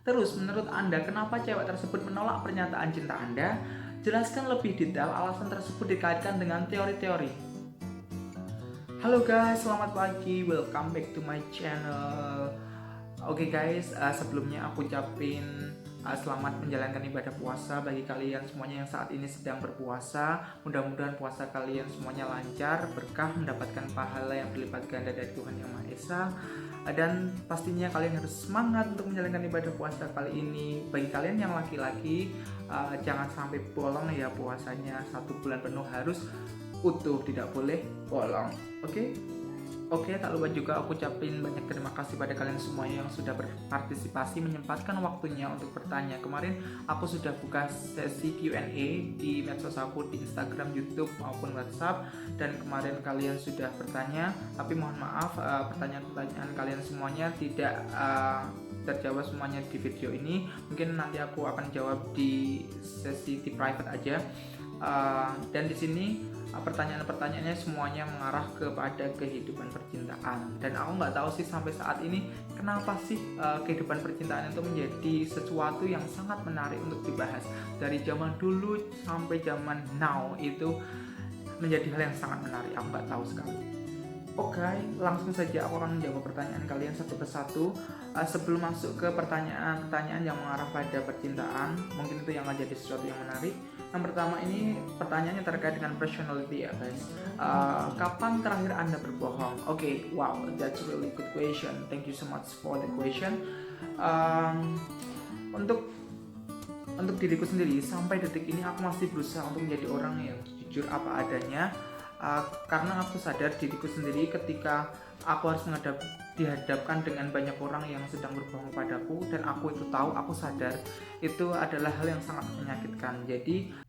Terus menurut Anda kenapa cewek tersebut menolak pernyataan cinta Anda? Jelaskan lebih detail alasan tersebut dikaitkan dengan teori-teori. Halo guys, selamat pagi, welcome back to my channel. Oke guys, sebelumnya aku ucapin selamat menjalankan ibadah puasa bagi kalian semuanya yang saat ini sedang berpuasa. Mudah-mudahan puasa kalian semuanya lancar, berkah, mendapatkan pahala yang berlipat ganda dari Tuhan Yang Maha Esa. Dan pastinya kalian harus semangat untuk menjalankan ibadah puasa kali ini. Bagi kalian yang laki-laki, jangan sampai bolong ya puasanya. 1 bulan penuh harus utuh, tidak boleh bolong. Oke, tak lupa juga aku ucapin banyak terima kasih pada kalian semua yang sudah berpartisipasi, menyempatkan waktunya untuk bertanya. Kemarin aku sudah buka sesi Q&A di medsos aku, di Instagram, YouTube maupun WhatsApp, dan kemarin kalian sudah bertanya, tapi mohon maaf pertanyaan-pertanyaan kalian semuanya tidak terjawab semuanya di video ini. Mungkin nanti aku akan jawab di sesi di private aja. Dan di sini pertanyaan-pertanyaannya semuanya mengarah kepada kehidupan percintaan, dan aku nggak tahu sih sampai saat ini kenapa sih kehidupan percintaan itu menjadi sesuatu yang sangat menarik untuk dibahas. Dari zaman dulu sampai zaman now itu menjadi hal yang sangat menarik, aku nggak tahu sekali. Oke, langsung saja aku akan menjawab pertanyaan kalian satu persatu. Sebelum masuk ke pertanyaan-pertanyaan yang mengarah pada percintaan, mungkin itu yang akan jadi sesuatu yang menarik. Yang pertama ini pertanyaannya terkait dengan personality ya guys. Kapan terakhir Anda berbohong? Oke, wow, that's a really good question. Thank you so much for the question. Untuk diriku sendiri, sampai detik ini aku masih berusaha untuk menjadi orang yang jujur apa adanya. Karena aku sadar diriku sendiri ketika aku harus dihadapkan dengan banyak orang yang sedang berbohong padaku, dan aku itu tahu, aku sadar itu adalah hal yang sangat menyakitkan. Jadi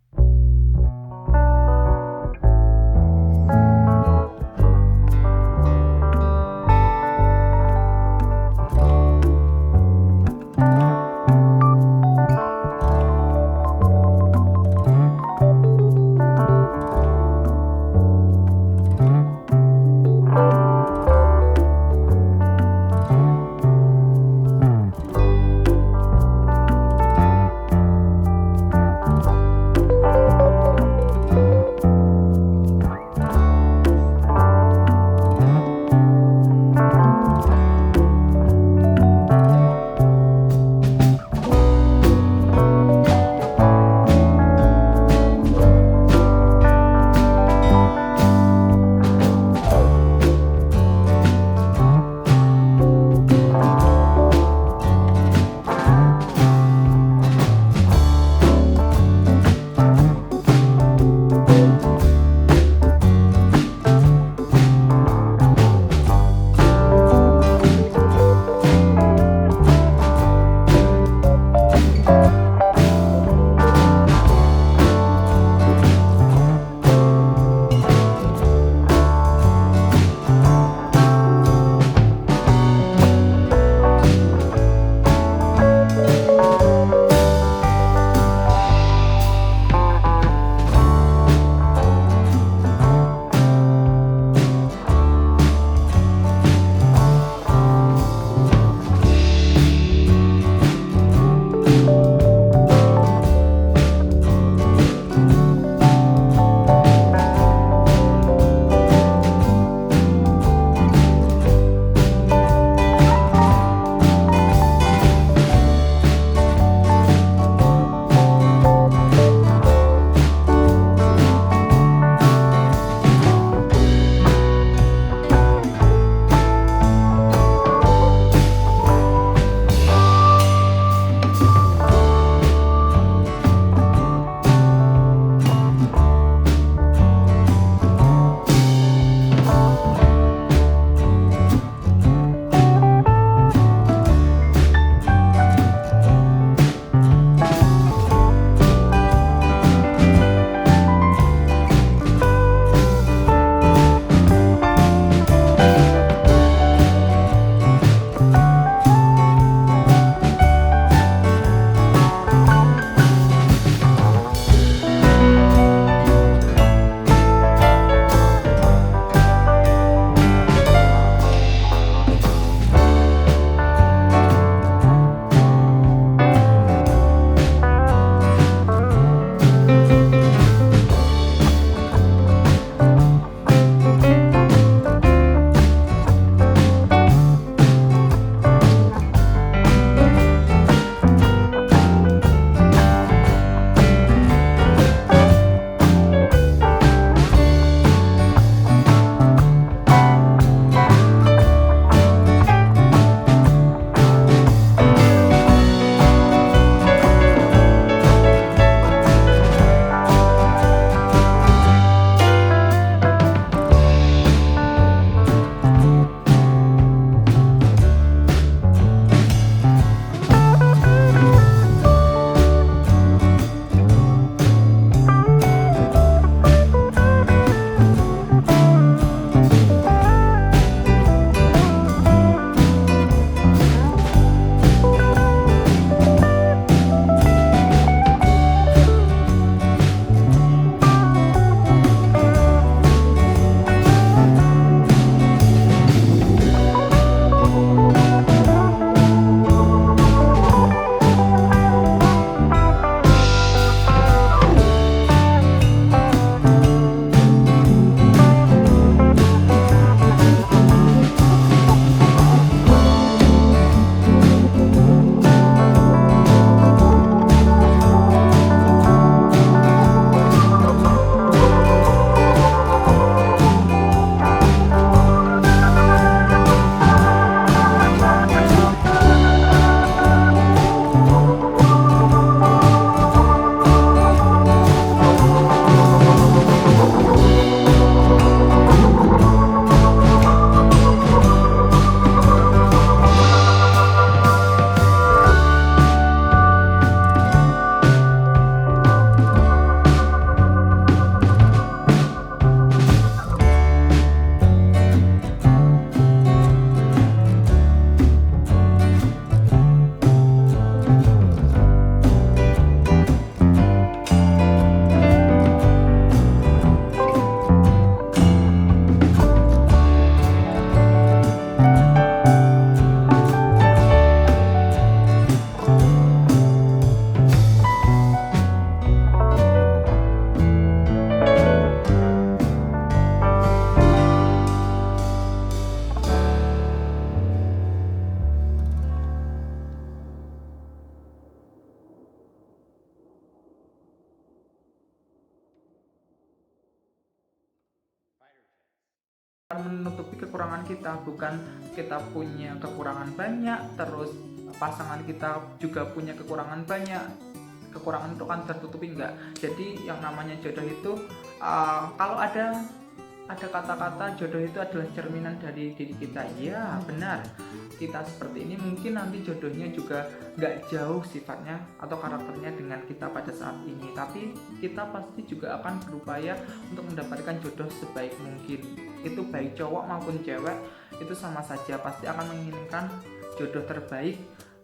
menutupi kekurangan kita, bukan kita punya kekurangan banyak terus pasangan kita juga punya kekurangan banyak, kekurangan itu kan tertutupi, enggak. Jadi yang namanya jodoh itu kalau ada kata-kata jodoh itu adalah cerminan dari diri kita, ya benar. Kita seperti ini mungkin nanti jodohnya juga nggak jauh sifatnya atau karakternya dengan kita pada saat ini, tapi kita pasti juga akan berupaya untuk mendapatkan jodoh sebaik mungkin. Itu baik cowok maupun cewek, itu sama saja pasti akan menginginkan jodoh terbaik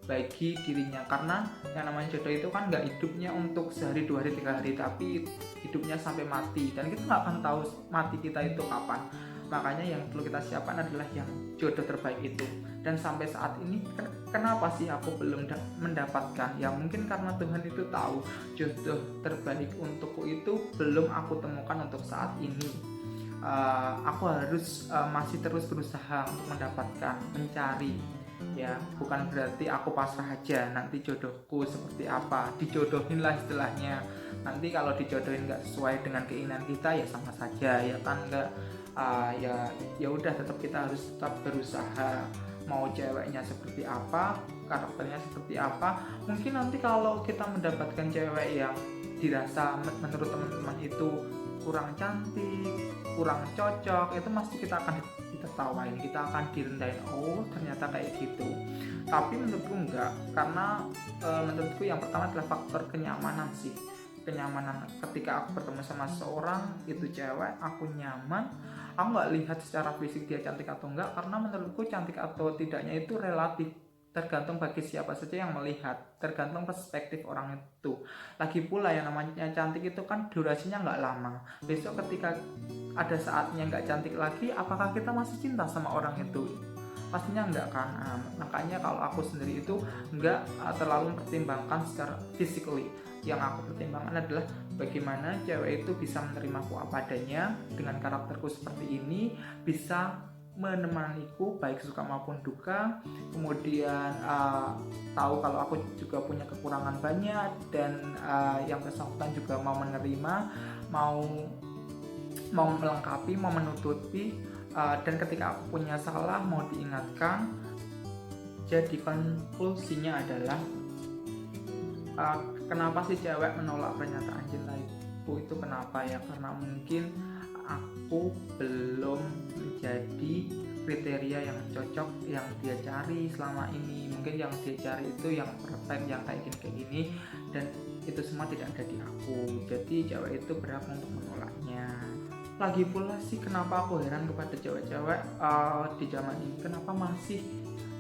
bagi dirinya, karena yang namanya jodoh itu kan nggak hidupnya untuk sehari, 2 hari, 3 hari, tapi hidupnya sampai mati, dan kita nggak akan tahu mati kita itu kapan. Makanya yang perlu kita siapkan adalah yang jodoh terbaik itu. Dan sampai saat ini kenapa sih aku belum mendapatkan? Ya mungkin karena Tuhan itu tahu jodoh terbaik untukku itu belum aku temukan untuk saat ini. Aku harus masih terus berusaha untuk mendapatkan, mencari. Ya bukan berarti aku pasrah aja nanti jodohku seperti apa, dijodohin lah istilahnya. Nanti kalau dijodohin nggak sesuai dengan keinginan kita ya sama saja, ya kan, nggak. Ya udah, tetap kita harus tetap berusaha. Mau ceweknya seperti apa, karakternya seperti apa, mungkin nanti kalau kita mendapatkan cewek yang dirasa menurut teman-teman itu kurang cantik, kurang cocok, itu pasti kita akan ditertawain, kita akan direndahin, oh ternyata kayak gitu. Tapi menurutku enggak, karena menurutku yang pertama adalah faktor kenyamanan sih. Kenyamanan ketika aku bertemu sama seorang itu cewek, aku nyaman. Aku nggak lihat secara fisik dia cantik atau enggak, karena menurutku cantik atau tidaknya itu relatif, tergantung bagi siapa saja yang melihat, tergantung perspektif orang itu. Lagi pula yang namanya cantik itu kan durasinya nggak lama. Besok ketika ada saatnya nggak cantik lagi, apakah kita masih cinta sama orang itu? Pastinya enggak kan. Makanya kalau aku sendiri itu enggak terlalu mempertimbangkan secara physically. Yang aku pertimbangkan adalah bagaimana cewek itu bisa menerimaku apa adanya dengan karakterku seperti ini, bisa menemaniku baik suka maupun duka, kemudian tahu kalau aku juga punya kekurangan banyak, dan yang bersangkutan juga mau menerima, mau melengkapi, mau menutupi, dan ketika aku punya salah mau diingatkan. Jadi konklusinya adalah kenapa sih cewek menolak pernyataan cintaku itu kenapa ya, karena mungkin aku belum menjadi kriteria yang cocok yang dia cari selama ini. Mungkin yang dia cari itu yang perfect, yang kayak gini, dan itu semua tidak ada di aku. Jadi cewek itu berhak untuk menolaknya. Lagi pula sih kenapa aku heran kepada cewek-cewek di zaman ini, kenapa masih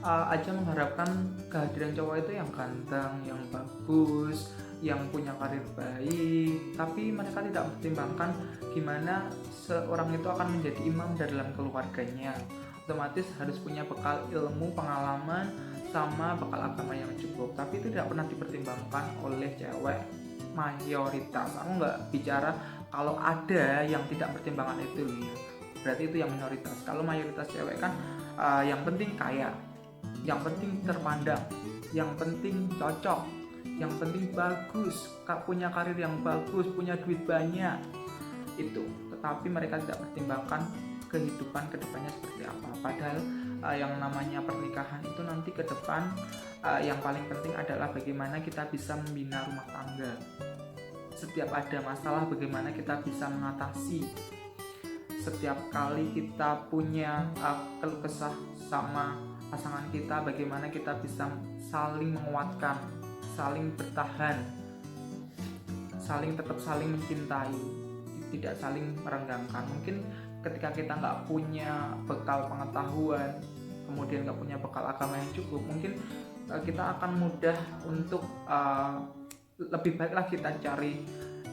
aja mengharapkan kehadiran cowok itu yang ganteng, yang bagus, yang punya karir baik, tapi mereka tidak mempertimbangkan gimana seorang itu akan menjadi imam dalam keluarganya. Otomatis harus punya bekal ilmu, pengalaman, sama bekal agama yang cukup, tapi itu tidak pernah dipertimbangkan oleh cewek mayoritas. Aku nggak bicara kalau ada yang tidak pertimbangan itu ya, berarti itu yang minoritas. Kalau mayoritas cewek kan yang penting kaya, yang penting terpandang, yang penting cocok, yang penting bagus, punya karir yang bagus, punya duit banyak, itu. Tetapi mereka tidak pertimbangkan kehidupan kedepannya seperti apa. Padahal yang namanya pernikahan itu nanti ke depan yang paling penting adalah bagaimana kita bisa membina rumah tangga. Setiap ada masalah bagaimana kita bisa mengatasi. Setiap kali kita punya keluh kesah sama pasangan kita, bagaimana kita bisa saling menguatkan, saling bertahan, tetap saling mencintai, tidak saling merenggangkan. Mungkin ketika kita nggak punya bekal pengetahuan, kemudian nggak punya bekal agama yang cukup, mungkin kita akan mudah untuk lebih baiklah kita cari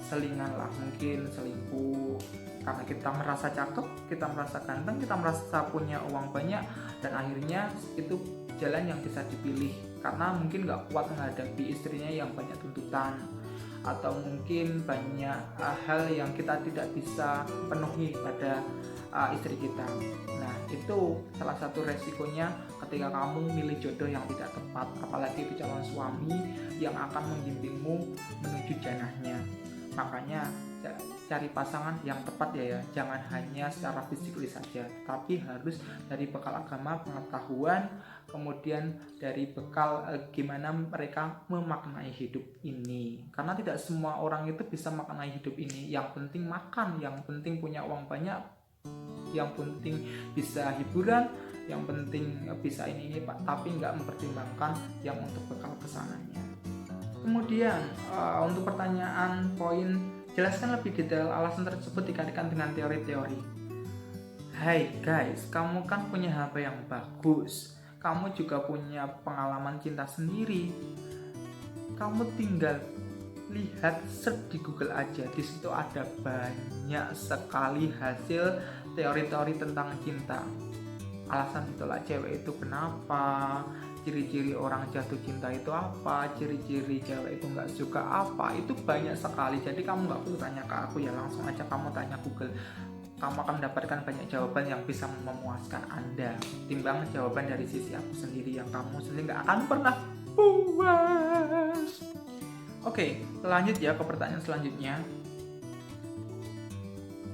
selingan lah, mungkin selingkuh karena kita merasa cakep, kita merasa ganteng, kita merasa punya uang banyak, dan akhirnya itu jalan yang bisa dipilih karena mungkin nggak kuat menghadapi istrinya yang banyak tuntutan, atau mungkin banyak hal yang kita tidak bisa penuhi pada istri kita. Nah itu salah satu resikonya ketika kamu milih jodoh yang tidak tepat, apalagi itu calon suami yang akan membimbingmu menuju jannahnya. Makanya cari pasangan yang tepat ya, jangan hanya secara fisik saja, tapi harus dari bekal agama, pengetahuan, kemudian dari bekal gimana mereka memaknai hidup ini. Karena tidak semua orang itu bisa maknai hidup ini. Yang penting makan, yang penting punya uang banyak, yang penting bisa hiburan, yang penting bisa ini Pak, tapi nggak mempertimbangkan yang untuk bekal kesananya. Kemudian untuk pertanyaan poin, jelaskan lebih detail alasan tersebut dikaitkan dengan teori-teori. Hai guys, kamu kan punya HP yang bagus, kamu juga punya pengalaman cinta sendiri. Kamu tinggal lihat, search di Google aja, di situ ada banyak sekali hasil teori-teori tentang cinta. Alasan ditolak cewek itu kenapa, ciri-ciri orang jatuh cinta itu apa, ciri-ciri cewek itu nggak suka apa, itu banyak sekali. Jadi kamu nggak perlu tanya ke aku ya, langsung aja kamu tanya Google. Kamu akan mendapatkan banyak jawaban yang bisa memuaskan Anda, timbang jawaban dari sisi aku sendiri yang kamu sendiri nggak akan pernah puas. Oke, lanjut ya ke pertanyaan selanjutnya.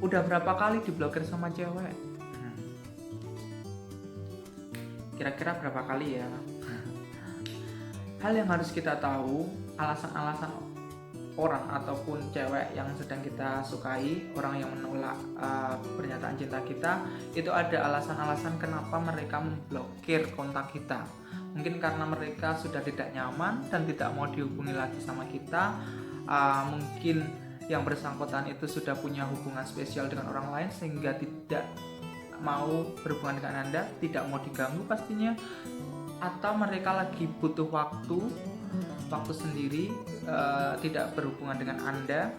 Udah berapa kali diblokir sama cewek? Kira-kira berapa kali ya? Hal yang harus kita tahu, alasan-alasan orang ataupun cewek yang sedang kita sukai, orang yang menolak pernyataan cinta kita, itu ada alasan-alasan kenapa mereka memblokir kontak kita. Mungkin karena mereka sudah tidak nyaman dan tidak mau dihubungi lagi sama kita. Mungkin yang bersangkutan itu sudah punya hubungan spesial dengan orang lain sehingga tidak mau berhubungan dengan Anda, tidak mau diganggu pastinya. Atau mereka lagi butuh waktu sendiri, tidak berhubungan dengan Anda,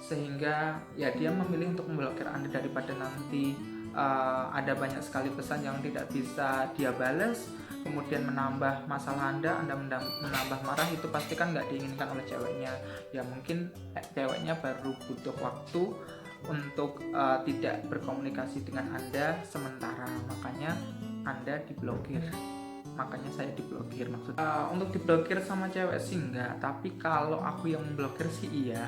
sehingga ya dia memilih untuk memblokir Anda daripada nanti ada banyak sekali pesan yang tidak bisa dia balas, kemudian menambah masalah Anda menambah marah. Itu pasti kan nggak diinginkan oleh ceweknya. Ya mungkin ceweknya baru butuh waktu untuk tidak berkomunikasi dengan Anda sementara, makanya Anda diblokir. Makanya saya diblokir maksudnya. Untuk diblokir sama cewek sih enggak, tapi kalau aku yang memblokir sih iya.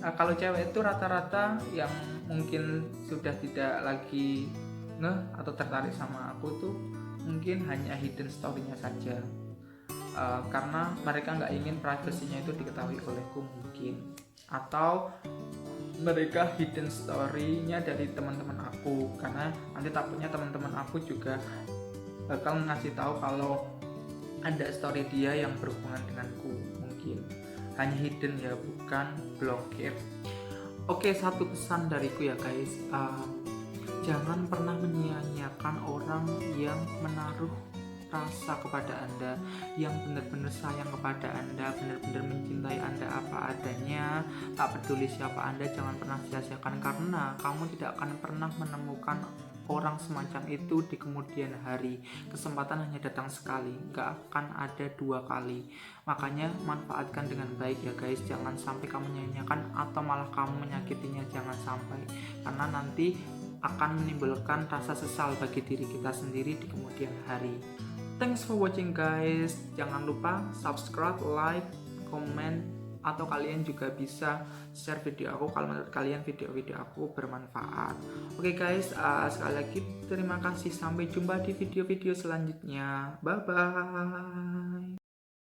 Kalau cewek itu rata-rata yang mungkin sudah tidak lagi ngeh atau tertarik sama aku tuh mungkin hanya hidden story-nya saja, karena mereka nggak ingin privasinya itu diketahui olehku mungkin, atau mereka hidden story-nya dari teman-teman aku, karena nanti takutnya teman-teman aku juga bakal ngasih tahu kalau ada story dia yang berhubungan denganku. Mungkin hanya hidden ya, bukan blokir. Oke, satu pesan dariku ya guys, jangan pernah menyia-nyiakan orang yang menaruh rasa kepada Anda, yang benar-benar sayang kepada Anda, benar-benar mencintai Anda apa adanya, tak peduli siapa Anda. Jangan pernah sia-siakan, karena kamu tidak akan pernah menemukan orang semacam itu di kemudian hari. Kesempatan hanya datang sekali, gak akan ada dua kali. Makanya manfaatkan dengan baik ya guys, jangan sampai kamu nyanyikan atau malah kamu menyakitinya, jangan sampai, karena nanti akan menimbulkan rasa sesal bagi diri kita sendiri di kemudian hari. Thanks for watching guys. Jangan lupa subscribe, like, comment, atau kalian juga bisa share video aku kalau menurut kalian video-video aku bermanfaat. Oke guys, sekali lagi terima kasih. Sampai jumpa di video-video selanjutnya. Bye bye.